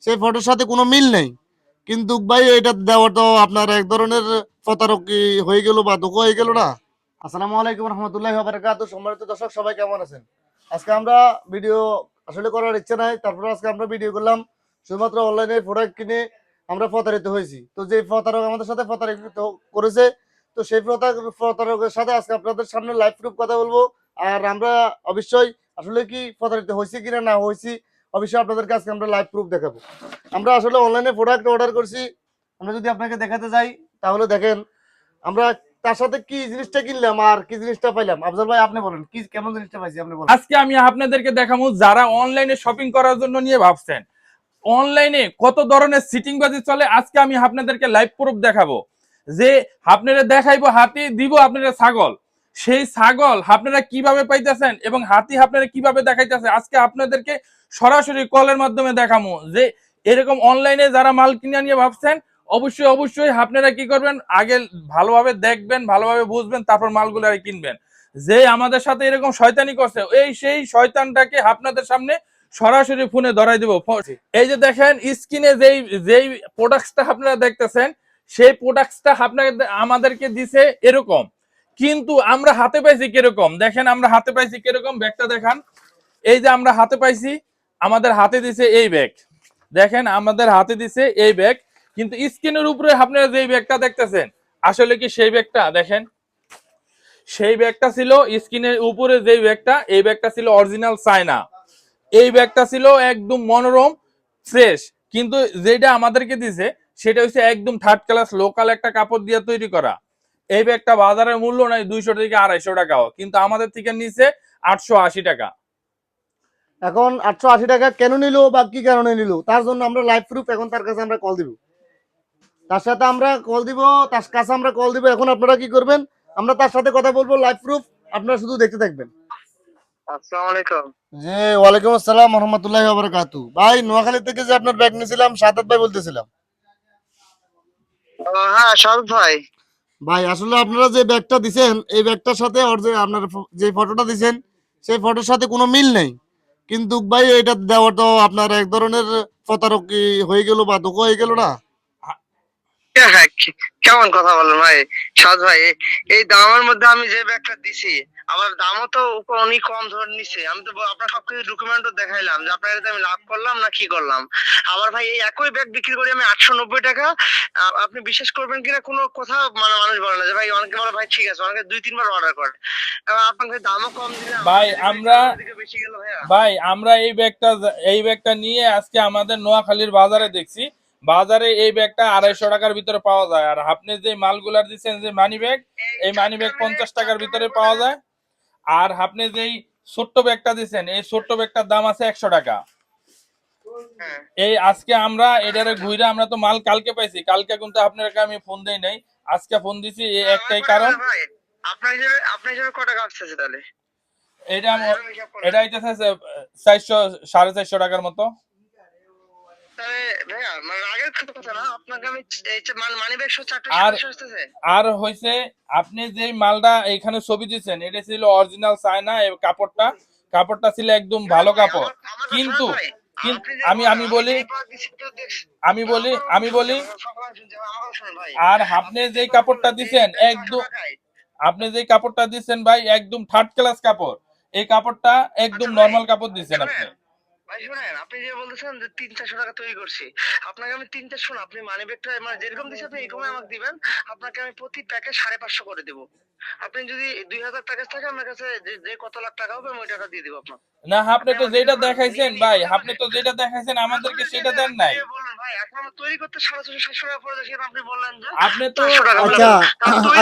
সেই ফটোর সাথে কোনো মিল নেই। কিন্তু ভাই এটা দেওয়া তো আপনার এক ধরনের প্রতারক হয়ে গেল বা ধোঁকা হয়ে গেল না। আসসালামু আলাইকুম রহমতুল্লাহি ওয়া বারাকাতুহু। সম্মানিত দর্শক সবাই কেমন আছেন? আজকে আমরা ভিডিও আসলে করার ইচ্ছে নাই, তারপরে আজকে আমরা ভিডিও করলাম শুধুমাত্র অনলাইনে প্রোডাক্ট কিনে আমরা প্রতারিত হয়েছি। তো যে প্রতারক আমাদের সাথে প্রতারিত করেছে, তো সেই প্রতারকের সাথে আজকে আপনাদের সামনে লাইভ প্রুফ কথা বলবো। আর আমরা অবশ্যই আসলে কি প্রতারিত হয়েছি কিনা না হয়েছি অবশ্যই আপনাদেরকে আজকে আমরা লাইভ প্রুফ দেখাবো। আমরা আসলে অনলাইনে প্রোডাক্ট অর্ডার করছি। আমরা যদি আপনাকে দেখাতে যাই তাহলে দেখেন আমরা তার সাথে কি জিনিসটা কিনলাম আর কি জিনিসটা পাইলাম। আফজাল ভাই আপনি বলেন কি কেমন জিনিসটা পাইছি আপনি বলেন। আজকে আমি আপনাদেরকে দেখাবো যারা অনলাইনে শপিং করার জন্য নিয়ে ভাবছেন অনলাইনে কত ধরনের সিটিং বাজি চলে। আজকে আমি আপনাদেরকে লাইভ প্রুফ দেখাবো যে আপনারা দেখাইবো হাতি দিব আপনারা ছাগল, সেই ছাগল আপনারা কিভাবে পাইতেছেন এবং হাতি আপনারা কিভাবে দেখাইতেছে আজকে আপনাদেরকে সরাসরি কলের মাধ্যমে দেখাবো। যে এরকম অনলাইনে যারা মাল কিনে নিয়ে ভাবছেন অবশ্যই অবশ্যই আপনারা কি করবেন, আগে ভালোভাবে দেখবেন, ভালোভাবে বুঝবেন, তারপর মালগুলো আর কিনবেন। যে আমাদের সাথে এরকম শয়তানি করছে এই সেই শয়তানটাকে আপনাদের সামনে সরাসরি ফোনে ধরাই দেব। এই যে দেখেন স্ক্রিনে যেই যেই প্রোডাক্টটা আপনারা দেখতেছেন সেই প্রোডাক্টটা আপনাকে আমাদেরকে দিছে এরকম, কিন্তু আমরা হাতে পাইছি কিরকম দেখেন। আমরা হাতে পাইছি কিরকম, ব্যাগটা দেখান। এই যে আমরা হাতে পাইছি, আমাদের হাতে দিছে এই ব্যাগ, দেখেন আমাদের হাতে দিছে এই ব্যাগ, কিন্তু স্ক্রিনের উপরে আপনারা যেই ব্যাগটা দেখতেছেন আসলে কি সেই ব্যাগটা দেখেন। সেই ব্যাগটা ছিল স্ক্রিনের উপরে যেই ব্যাগটা, এই ব্যাগটা ছিল অরিজিনাল চায়না। এই ব্যাগটা ছিল একদম মনোরম ফ্রেশ, কিন্তু যেটা আমাদেরকে দিছে সেটা হচ্ছে একদম থার্ড ক্লাস লোকাল একটা কাপড় দিয়ে তৈরি করা। এই ব্যাগটা বাজারের মূল্য নাই 200 থেকে 250 টাকাও, কিন্তু আমাদের থেকে নিচে 880 টাকা। এখন 880 টাকা কেন নিল বা কি কারণে নিল তার জন্য আমরা লাইভ প্রুফ এখন তার কাছে আমরা কল দিব। তার সাথে আমরা কল দিব, তার কাছে আমরা কল দিব। এখন আপনারা কি করবেন, আমরা তার সাথে কথা বলবো লাইভ প্রুফ, আপনারা শুধু দেখতে থাকবেন। আসসালামু আলাইকুম। জি ওয়ালাইকুম আসসালাম রহমতুল্লাহি ওয়া বারাকাতুহু। ভাই নোয়াখালী থেকে যে আপনার ব্যাগ নিয়েছিলাম সাদাত ভাই বলতেছিলাম। হ্যাঁ শারুখ ভাই। ভাই আসলে আপনারা যে ব্যাগটা দিছেন এই ব্যাগটার সাথে ওর যে আপনার যে ফটোটা দিছেন সেই ফটোর সাথে কোনো মিল নেই। কিন্তু ভাই এটা দেওয়া তো আপনার এক ধরনের প্রতারক হয়ে গেল বা ধোঁকা হয়ে গেল না। হ্যাঁ, কেমন কথা বলেন ভাই? শারুখ ভাই, এই দামের মধ্যে আমি যে ব্যাগটা দিছি, আমার দামও তো অনেক কম ধরে নিছে। আমি তো আপনার সবকিছু ডকুমেন্টও দেখাইলাম যে আপনার আমি লাভ করলাম না কি করলাম। আবার ভাই এই একই ব্যাগ বিক্রি করি আমি 890 টাকা। আপনি বিশ্বাস করবেন কিনা, কোনো কথা মানে মানুষ বলে না যে ভাই, অনেকে বলে ভাই ঠিক আছে, অনেকে 2-3 বার অর্ডার করে। এবার আপনাকে দামও কম দিলাম ভাই আমরা বেশি গেল ভাইয়া। ভাই এই ব্যাগটা নিয়ে আজকে আমাদের নোয়াখালীর বাজারে দেখছি, বাজারে এই ব্যাগটা 250 টাকার ভিতরে পাওয়া যায়। আর আপনি যে মালগুলার দিচ্ছেন যে মানি ব্যাগ, এই মানি ব্যাগ 50 টাকার ভিতরে পাওয়া যায়। আর আপনি যেই ছোট্ট ব্যাগটা দিচ্ছেন এই ছোট্ট ব্যাগটার দাম আছে 100 টাকা। হ্যাঁ। এই আজকে আমরা এটারে ঘুরে, আমরা তো মাল কালকে পাইছি, কালকে কিন্তু আপনাকে আমি ফোন দেই নাই, আজকে ফোন দিছি এই একটাই কারণ। ভাই আপনার হিসেবে কত টাকা আসতেছে তাহলে? এটা এটা হইতেছে 400 450 টাকার মতো। তাহলে ভাইয়া মানে আগের কথা না, আপনাকে আমি এই যে মানি ব্যাগ 4টা আর আসতেছে। আর হইছে আপনি যে মালটা এইখানে ছবি দিচ্ছেন এটা ছিল অরিজিনাল চায়না। এই কাপড়টা ছিল একদম ভালো কাপড়, কিন্তু আমি আমি বলি আমি বলি আমি বলি আর আপনি যে কাপড়টা দিচ্ছেন একদম, আপনি যে কাপড়টা দিচ্ছেন ভাই একদম থার্ড ক্লাস কাপড়। এই কাপড়টা একদম নরমাল কাপড় দিচ্ছেন আপনি। ভাই শুনেন, আপনি যে বলতেছেন যে 300-400 টাকা তৈরি করছি, আপনাকে আমি 300 না, আপনি মানি ব্যাগটা মানে যেরকম দিচ্ছেন আপনি এরকমই আমাকে দিবেন। আপনাকে আমি প্রতি প্যাকেজ 550 করে দেবো। আপনি যদি 2000 প্যাকেজ থাকে আমার কাছে যে কত লাখ টাকা হবে আমি ওই টাকা দিয়ে দেবো আপনাকে। না আপনি তো যেটা দেখাইছেন ভাই, আপনি তো যেটা দেখাইছেন আমাদেরকে সেটা দেন নাই। ভাই এখন আমার তৈরি করতে 450-700 টাকা পড়ে যাচ্ছে, আপনি বললেন যে আপনি তো 400 টাকা। আচ্ছা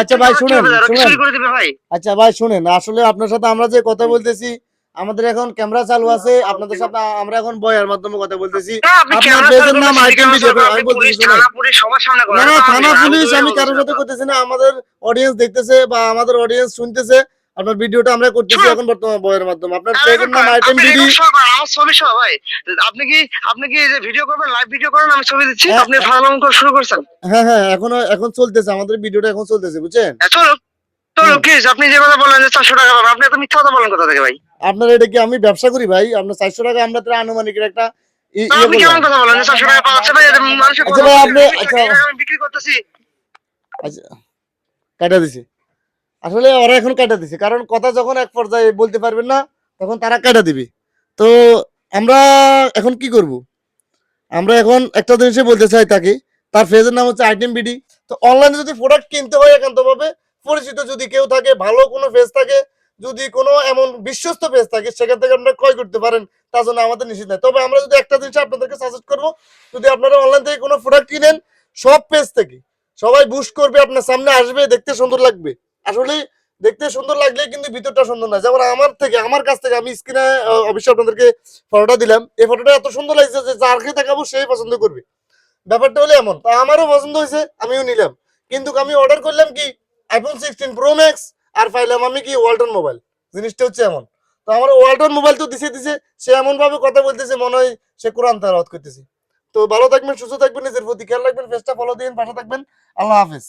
আচ্ছা ভাই শুনেন শুনেন, চুরি করে দিবে ভাই। আচ্ছা ভাই শুনেন, আসলে আপনার সাথে আমরা যে কথা বলতেছি আমাদের এখন ক্যামেরা চালু আছে, আপনাদের সাথে আমরা এখন বয়ার মাধ্যমে কথা বলতেছি। আপনি আপনার ক্যামেরা চালু পেজের করবেন, নাম সিসি আইটেম ক্যামেরা ভিডিও, চালু করবেন, আমি আপনি পুলিশ বলতেছি শুনেন। থানা পুলিশ সবার সামনে করেন। না না, এটা তো থানা আমি পুলিশ আমি দৌড়ে কারোর সাথে বলতেছি করতেছি না, আমাদের অডিয়েন্স দেখতেছে বা আমাদের অডিয়েন্স শুনতেছে আপনার ভিডিওটা আমরা করতেছি এখন বর্তমান বয়ের মাধ্যমে। আপনার পেজের নাম আইটেম আপনি বিডি। রেকর্ড করেন আমার ছবি সহ ভাই। আপনি কি এই যে ভিডিও করবেন, লাইভ ভিডিও করেন, আমি ছবি দিচ্ছি, আপনি ফালাম করে শুরু করছেন। হ্যাঁ হ্যাঁ, এখন চলতেছে, আমাদের ভিডিওটা এখন চলতেছে বুঝছেন। চলো চলো হুম। প্লিজ, আপনি যে কথা বললেন যে 400 টাকা পাবেন, আপনি এত মিথ্যা কথা বলেন কোথা থেকে ভাই? আপনার এটা কি আমি ব্যবসা করি ভাই? আপনার 400 টাকা আমরা তো আনুমানিক একটা আপনি কেমন কথা বলেন? 400 টাকা পাওয়া যাচ্ছে ভাই, এটা মানুষের আচ্ছা ভাই আপনি আচ্ছা আমি বিক্রি করতেছি। আচ্ছা কাটা দিছে, আসলে ওরা এখন কাটা দিছে, কারণ কথা যখন এক পর্যায়ে বলতে পারবেন না তখন তারা কাটা দিবে। তো আমরা এখন কি করব? আমরা এখন একটা জিনিসই বলতে চাই তাকে, তার ফেজের নাম হচ্ছে আইটেম বিডি। তো অনলাইনে যদি প্রোডাক্ট কিনতে হয় একান্তভাবে পরিচিত যদি কেউ থাকে, ভালো কোনো পেজ থাকে, যদি কোনো এমন বিশ্বস্ত পেজ থাকে, সেখান থেকে আপনারা ক্রয় করতে পারেন, তার জন্য আমাদের নিষেধ নাই। তবে আমরা যদি একটা জিনিস আপনাদেরকে সাজেস্ট করবো, যদি আপনারা অনলাইন থেকে কোনো প্রোডাক্ট কিনেন, সব পেজ থেকে সবাই বুস্ট করবে, আপনার সামনে আসবে, দেখতে সুন্দর লাগবে। আসলে দেখতে সুন্দর লাগলে কিন্তু ভিতরটা সুন্দর না। যেমন আমার কাছ থেকে আমি স্ক্রিনে অবশ্যই আপনাদেরকে ফটোটা দিলাম, এই ফটোটা এত সুন্দর লাগছে যে যারকে দেখাবো সেই পছন্দ করবে। ব্যাপারটা হলো এমন, তা আমারও পছন্দ হয়েছে, আমিও নিলাম। কিন্তু আমি অর্ডার করলাম কি আইফোন 16 প্রো ম্যাক্স, আর পাইলাম আমি কি ওয়ালটন মোবাইল। জিনিসটা হচ্ছে এমন। তো আমার ওয়ালটন মোবাইল তো দিছে, সে এমন ভাবে কথা বলতেছে মনে হয় সে কোরআন তেলাওয়াত করতেছে। তো ভালো থাকবেন, সুস্থ থাকবেন, নিজের প্রতি খেয়াল রাখবেন, পেজটা ফলো দিন, পাশে থাকবেন। আল্লাহ হাফেজ।